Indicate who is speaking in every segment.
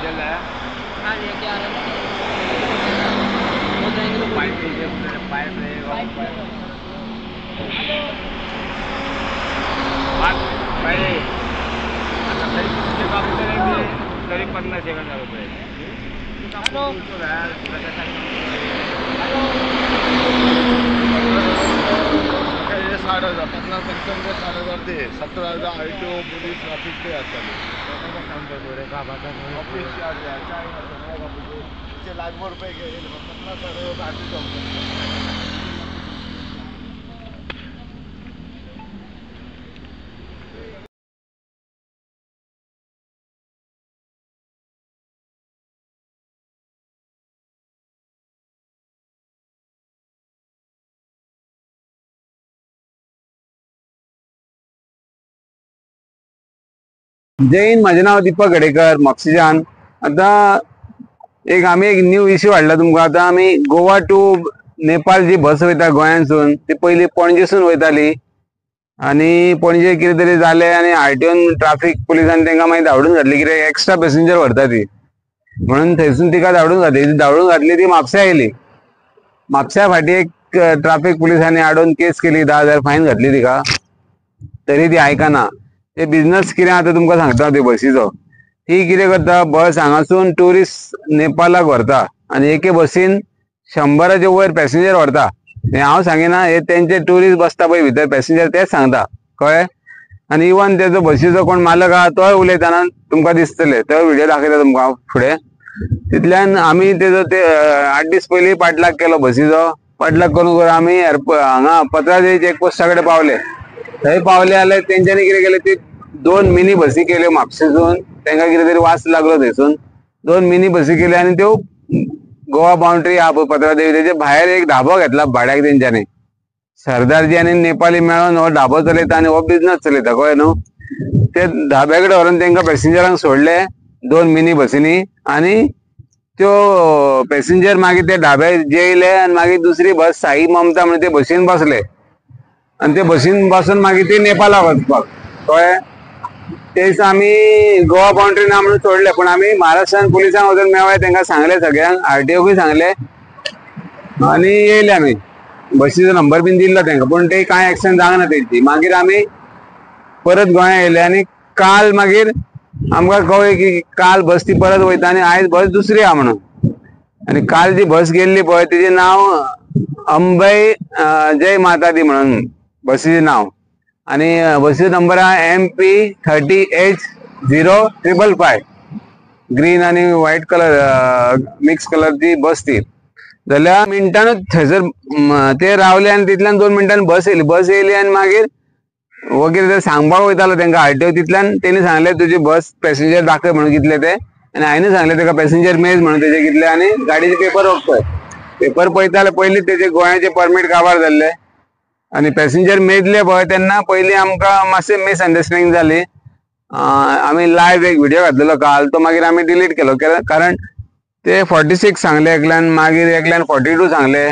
Speaker 1: Diesel है।
Speaker 2: हाँ लेके आ रहे हैं
Speaker 1: पाइप पाइप पहले आता ते काम करायचे तरी 50,000 रुपये।
Speaker 2: हेलो
Speaker 3: हे 60,000 50,000 60,000 ते 17,000 ITO पोलीस ट्रॅफिक ते असतात ऑफिस चार्ज लाखभर रुपये घेईल 50,000 आधी
Speaker 4: जय हिंद. माझे नाव दीपक गडेकर मॉक्सिजन. आता आम्ही एक न्यू इश्यू हाडला तुमकां. आता आम्ही गोवा टू नेपाळ जी बस वयता गोंयांसून ती पयली पणजेसून वयताली आणि पणजे कितें तरी जालें आणि आरटीओन ट्रॅफिक पुलिसान तांकां मागीर धांवडून घातली कित्याक एक्स्ट्रा पॅसेंजर व्हरता ती म्हणून थंयसून तिका धांवडून घातली ती म्हापश्या येयली. म्हापश्या फाटी एक ट्रॅफिक पुलिसांनी हाडून केस केली 10,000 फायन घातली तिका तरी ती आयकना. ते बिझनेस कितें आता तुमकां सांगता ते बसीचो. ती कितें करता बस हांगासून टुरिस्ट नेपाळाक व्हरता आणि एके बसीन 100च्या वयर पॅसेंजर व्हरता. हे हांव सांगिना, हे तेंचे टुरिस्ट बसता पळय भितर पॅसेंजर तेच सांगता कळ्ळें. आणि इवन तेजो बसीचो कोण मालक आहा तोय उलयतना तुमकां दिसतले, तो व्हिडिओ दाखयता तुमकां फुडें. तितल्यान आमी तेजो ते 8 दीस पयलीं पाटलाग केलो बसीचो. पाटलाग करून आमी हांगा पत्रादेवी चेकपोस्टा कडेन पावले. थंय पावले जाल्यार तेंच्यांनी कितें केलें, ती 2 मिनी बसी केल्यो म्हापशेसून. तांकां कितें तरी वास लागलो थंयसून 2 मिनी बसी केल्यो आनी त्यो गोवा बाउंड्री आहा पळय पत्रादेवी तेजे भायर एक धाबो घेतला भाड्याक तेंच्यांनी. सरदारजी आनी नेपाळी मेळोन हो धाबो चलयता आनी हो बिझनेस चलयता कळ्ळें न्हू. ते धाब्या कडेन व्हरून तांकां पॅसेंजरांक सोडले 2 मिनी बसींनी आनी त्यो पॅसेंजर मागीर ते धाब्यार जेयले आनी मागीर दुसरी बस साई ममता म्हणून ते बसीन बसले आणि ते बसीन बसून मागीर ते नेपाळाक वचपाक कळ्ळें. ते दिसा आमी गोवा बाउंड्री ना म्हणून सोडले, पण आमी महाराष्ट्रान पुलिसांक वचून मेळ्ळे, तांकां सांगले सगळ्यांक, आरटीओकूय सांगले आनी येयले आमी. बसीचो नंबर बीन दिल्लो तांकां, पण ते कांय एक्शन जावना तेंची. मागीर आमी परत गोंया येयले आनी काल मागीर आमकां कळ्ळें की काल बस ती परत वयता आनी आयज बस दुसरी आहा म्हणून. आनी काल जी बस गेल्ली पळय तिचें नांव अंबे जय माता दी म्हणून बसीचें नांव आणि बसीचो नंबर आहा MP 30H0555 ग्रीन आणि व्हाईट कलर मिक्स कलरची बस ती. जाल्यार मिनटानूच थंयसर ते रावले आनी तितल्यान 2 मिनटांनी बस येयली आनी मागीर हो कितें ते सांगपाक वयतालो तांकां आरटीओ. तितल्यान तेणी सांगलें तुजी बस पॅसेंजर दाखय म्हणून कितले ते, आनी हांवें सांगलें ताका पॅसेंजर मेज म्हणून तेजे कितले आनी गाडीचे पेपर पळय. पेपर पळयता जाल्यार पयलीं तेजे गोंयाचे परमीट काबार जाल्ले आनी पॅसेंजर मेजले पळय तेन्ना पयलीं आमकां मातशें मिसअंडरस्टँडिंग जाली. आमी लायव्ह एक व्हिडिओ घातलेलो काल, तो मागीर आमी डिलीट केलो कारण ते 46 सांगले एकल्यान, मागीर एकल्यान 42 सांगले.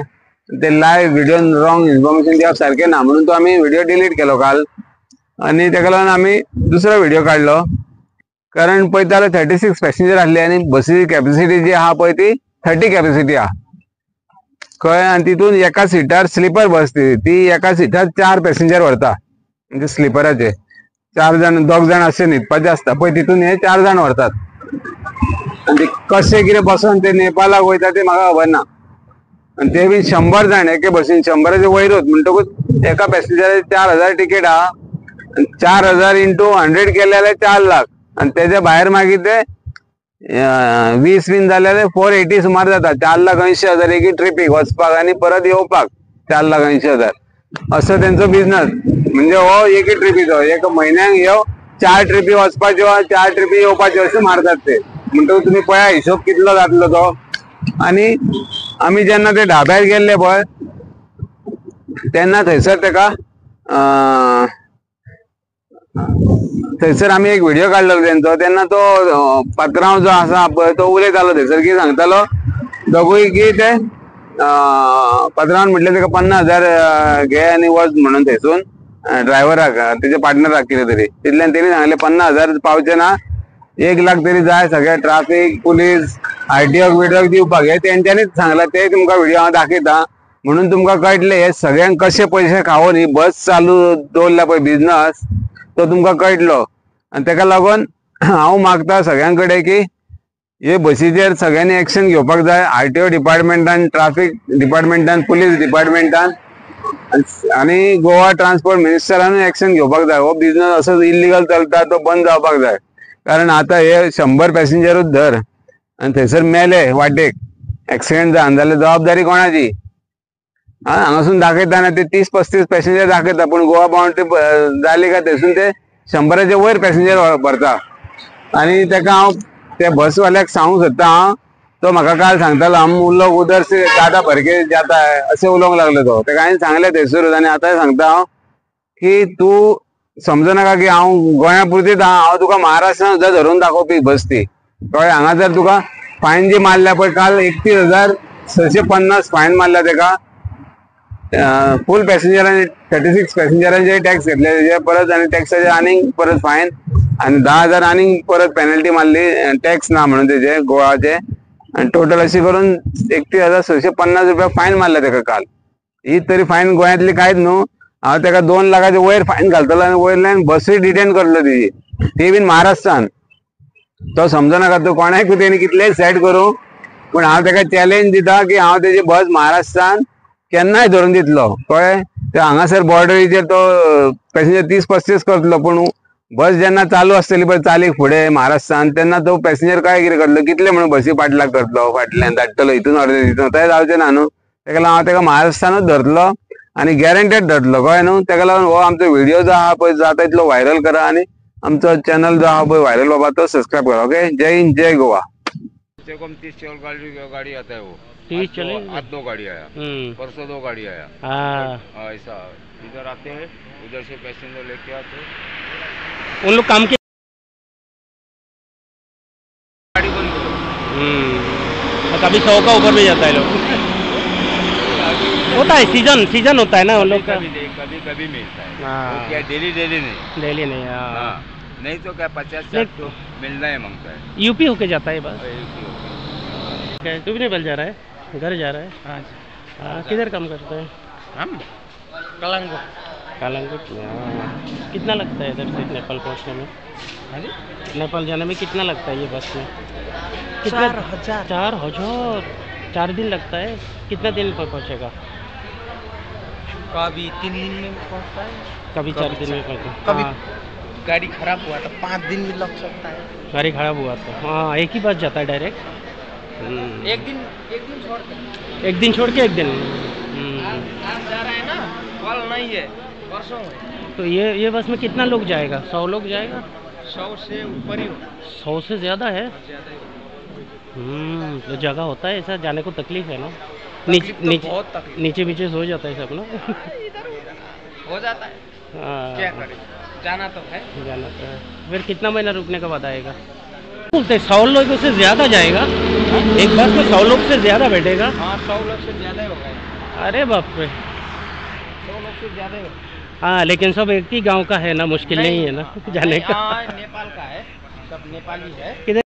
Speaker 4: ते लायव्ह व्हिडिओन रॉंग इन्फॉर्मेशन दिवप सारकें ना म्हणून तो आमी व्हिडिओ डिलीट केलो काल. आनी ताका लागून आमी दुसरो व्हिडिओ काडलो. कारण पळयता जाल्यार 36 पॅसेंजर आसले आनी बसीची कॅपेसिटी जी आहा पळय ती 30 कॅपेसिटी आहा कळ्ळें. आनी तितून एका सिटार स्लीपर बस ती एका सिटार 4 पॅसेंजर व्हरता. म्हणजे स्लिपराचे 4 जाण 2 जाण अशें न्हिदपाचे आसता पळय, तितून हे 4 जाण व्हरतात. आनी ते कशें कितें बसोन ते नेपाळाक वयता ते म्हाका खबर ना. आनी ते बीन 100 जाण एके बसीन 100च्या वयरूच म्हणटकूच एका पॅसेंजराची 4,000 टिकेट आहा. 4,000 × 100 केले जाल्यार 4 लाख आनी तेच्या भायर मागीर ते 20 बीन जाल्यार 480 सुमार जाता. 4,80,000 एकी ट्रिपीक वचपाक आनी परत येवपाक 4,80,000 असो तेंचो बिझनेस. म्हणजे हो एकी ट्रिपीचो एक म्हयन्याक ह्यो 4 ट्रिपी वचपाच्यो 4 ट्रिपी येवपाच्यो अशें मारतात ते. म्हणटकूच तुमी पळया हिशोब कितलो जातलो तो. आनी आमी जेन्ना ते ढाब्यार गेल्ले पळय तेन्ना थंयसर आमी एक व्हिडिओ काडलेलो तेंचो. तेन्ना तो पात्रांव जो आसा पळय तो उलयतालो थंयसर कितें सांगतालो दोगूय की ते पात्रांवान म्हटलें ताका 50,000 घे आनी वच म्हणून थंयसून ड्रायव्हराक तेच्या पार्टनराक कितें तरी. तितल्यान तेणी सांगलें 50,000 पावचे ना 1 लाख तरी जाय सगळे ट्रॅफिक पुलीस RTO बिटो दिवपाक हे तेंच्यांनीच सांगला ते तुमका व्हिडिओ दाखयता म्हणून तुमका कळटले हे सगळ्यांक कशे पैसे खावून ही बस चालू दवरला पळय बिझनस तो तुमका कळटलो आणि तेका लागून हांव मागता सगळ्यांकडे की हे बसीचेर सगळ्यांनी एक्शन घेवपाक जाय RTO डिपार्टमेंटान ट्रॅफिक डिपार्टमेंटान पुलीस डिपार्टमेंटान आणि गोवा ट्रान्सपोर्ट मिनिस्टरान एक्शन घेवपाक जाय हो बिझनस असो इल्लीगल चलता तो बंद जावपाक जाय कारण आता हे 100 पॅसेंजरूच धर आणि थंयसर मेले वाटेक एक्सिडेंट जावन जाल्यार जबाबदारी कोणाची हांगासून दाखयता ना ते 30-35 पॅसेंजर दाखयता पण गोवा बाउंड्री जाली काय थंयसून ते 100च्या वयर पॅसेंजर भरता आणि तेका हांव त्या बसवाल्याक सांगूंक सोदता हांव तो म्हाका काल सांगतालो हम लोग उधर से ज्यादा भरके जाता है असे उलोवंक लागलो तो तेका हांवें सांगलें थंयसरूच आणि आतां सांगता हांव की तूं समजू नाका की हांव गोंया पुरतीच हांव तुका महाराष्ट्रान सुद्दां धरून दाखोवपी बस ती कळ्ळें हांगा जर तुका फायन जी मारल्या पळय काल 31,650 फायन मारल्या तेका फुल पॅसेंजरांनी 36 पॅसेंजरांचे टॅक्स घेतले तेजे परत आणि टॅक्साचे आनीक परत फायन आणि 10,000 आनीक परत पेनल्टी मारली टॅक्स ना म्हणून तेजे गोवाचे आणि टोटल अशी करून 31,650 रुपया फायन मारल्या तेका काल ही तरी फायन गोंयांतली कांयच न्हू हांव तेका 2 लाखाच्या वयर फायन घालतलो आणि वयल्यान बसूय डिटेन करतलो तेजी ती बीन महाराष्ट्रान तो समजना तो कोणाकूय तेणी कितलेय सेट करूं पण हांव तेका चॅलेंज दिता की हांव तेजी बस महाराष्ट्रान केन्नाय धरून दितलो कळ्ळें ते हांगासर बॉर्डरीचेर तो पॅसेंजर 30-35 करतलो पण बस जेन्ना चालू आसतली पळय चालीक फुडें महाराष्ट्रान तेन्ना तो पॅसेंजर काय कितें करतलो कितले म्हणून बसी फाटल्याक करतलो फाटल्यान धाडटलो हितून अर्दे हितून तें जावचें ना न्हू तेका लागून हांव तेका महाराष्ट्रानूच धरतलो आणि गॅरंटेड धरतलो कळ्ळें न्हू तेका लागून हो आमचो व्हिडिओ जो आहा पळय जाता तितलो व्हायरल करा आणि आमचो चॅनल जो आहा पळय व्हायरल बाबा तो सबस्क्राईब करा ओके जय हिंद जय गोवा
Speaker 1: से कम 30 गाड़ी आता है वो
Speaker 2: 30 चलेंगे?
Speaker 1: आज 2 गाड़ी आया परसों 2 गाड़ी आया
Speaker 2: हाँ
Speaker 1: ऐसा इधर आते हैं उधर से पैसेंजर लेके आते हैं
Speaker 2: उन लोग काम के
Speaker 1: गाड़ी बंद करो
Speaker 2: कभी 100 का ऊपर भी जाता है लोग होता है सीजन होता है ना उन लोग का
Speaker 1: कभी कभी मिलता है
Speaker 2: हाँ।
Speaker 1: वो क्या डेली नहीं
Speaker 2: डेली नहीं हाँ
Speaker 1: हाँ नहीं तो क्या 50-60 तो मिलना ही मांगता है
Speaker 2: यूपी होके जाता है बस
Speaker 1: Okay.
Speaker 2: तू भी नेपाल जा रहा है घर जा रहा है हाँ किधर काम करते हैं
Speaker 1: हम
Speaker 2: कालंगुट में हाँ। कितना लगता है इधर से नेपाल पहुंचने में नेपाल जाने में कितना लगता है ये बस में 4,000 4 दिन लगता है कितना दिन पर पहुंचेगा
Speaker 5: कभी 3 दिन में पहुंचता है
Speaker 2: कभी 4 दिन में पहुंचता
Speaker 5: कभी
Speaker 2: हाँ,
Speaker 5: गाड़ी खराब हुआ तो 5 दिन भी लग सकता है।
Speaker 2: गाड़ी खराब हुआ तो हाँ एक ही बस जाता है डायरेक्ट
Speaker 5: एक दिन छोड़ कर
Speaker 2: एक दिन छोड़ के एक दिन
Speaker 5: आज जा रहे हैं ना कल नहीं है परसों है।
Speaker 2: तो ये बस में कितना लोग जाएगा 100 लोग जाएगा
Speaker 5: 100 से ऊपर ही हो
Speaker 2: 100 से ज़्यादा है
Speaker 5: ज़्यादा ही
Speaker 2: तो जगह होता है ऐसा जाने को तकलीफ है ना
Speaker 5: तकलीफ तो बहुत तकलीफ
Speaker 2: नीचे नीचे सो जाता है सब ना
Speaker 5: हो जाता है
Speaker 2: हाँ,
Speaker 5: क्या करें जाना तो है
Speaker 2: जाना तो है फिर कितना महीना रुकने के बाद आएगा बोलते 100 लोगों से ज़्यादा जाएगा एक बस में 100 लोग से ज़्यादा बैठेगा
Speaker 5: हाँ 100 लोग से ज़्यादा ही होगा
Speaker 2: अरे बाप रे
Speaker 5: 100 लोग से ज़्यादा ही होगा
Speaker 2: हाँ लेकिन सब एक ही गांव का है ना मुश्किल नहीं है ना जाने का
Speaker 5: हाँ नेपाल का है सब नेपाली है
Speaker 2: किधर